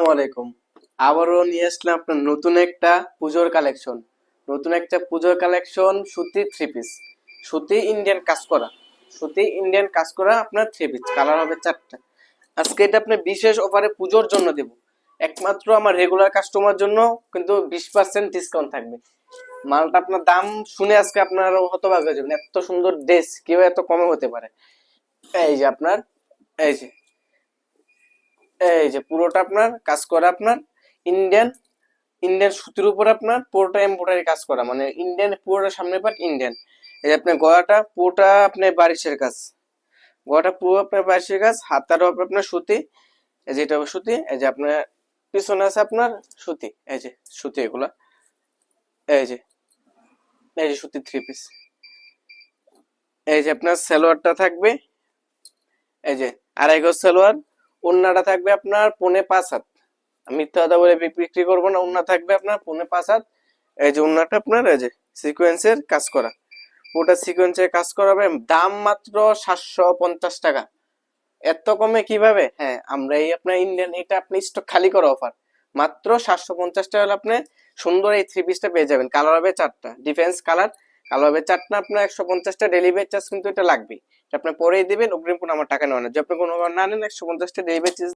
আসসালামু আলাইকুম। আবারও নিয়ে আসলাম আপনার নতুন একটা পুজোর কালেকশন সুতি থ্রি পিস, সুতি ইন্ডিয়ান কাজ করা, আপনার থ্রি পিস কালার হবে চারটা। আজকে এটা আপনি বিশেষ অফারে পুজোর জন্য দেব, একমাত্র আমার রেগুলার কাস্টমার জন্য, কিন্তু 20% ডিসকাউন্ট থাকবে। মালটা আপনার দাম শুনে আজকে আপনার হতবাক হয়ে যাবেন, এত সুন্দর ড্রেস কেউ এত কমে হতে পারে। এই যে আপনার, এই যে পুরোটা আপনার কাজ করা, আপনার ইন্ডিয়ান ইন্ডিয়ান সুতির উপর আপনার পুরোটা এমব্রয়ডারি কাজ করা, মানে ইন্ডিয়ান পুরোটা সামনের পার্ট ইন্ডিয়ান। এই যে আপনার গলাটা পুরোটা আপনার বারিশের কাজ, গলাটা পুরো আপনার বারিশের কাজ, হাতারও আপনার সুতি, এই যে এটা সুতি, এই যে আপনার পিছনে আছে আপনার সুতি, এই যে সুতি এগুলা, এই যে সুতি থ্রি পিস। এই যে আপনার সালোয়ারটা থাকবে, এই যে আড়াই গজ সালোয়ার, ওড়নাটা থাকবে আপনার 4.5 হাত। আমি মিথ্যা কথা বলে বিক্রি করবো না, ওড়না থাকবে আপনার 4.5 হাত। এই যে ওড়নাটা আপনার এই যে সিকোয়েন্সের কাজ করা, পুরোটা সিকোয়েন্সের কাজ করাবে, দাম মাত্র 750 টাকা। এত কমে কিভাবে? হ্যাঁ, আমরা এই আপনার ইন্ডিয়ান, এটা আপনি স্টক খালি করা অফার, মাত্র 750 টাকা হলে আপনি সুন্দর এই থ্রি পিসটা পেয়ে যাবেন। কালার হবে চারটা, ডিফেন্স কালার, কালার হবে চারটা। আপনার 150টা ডেলিভারি চার্জ কিন্তু এটা লাগবে, আপনি পরেই দিবেন, অগ্রিম কোনো আমার টাকা নেওয়া না। যদি আপনি কোনো না নেন 150টা ডেলিভারি চার্জ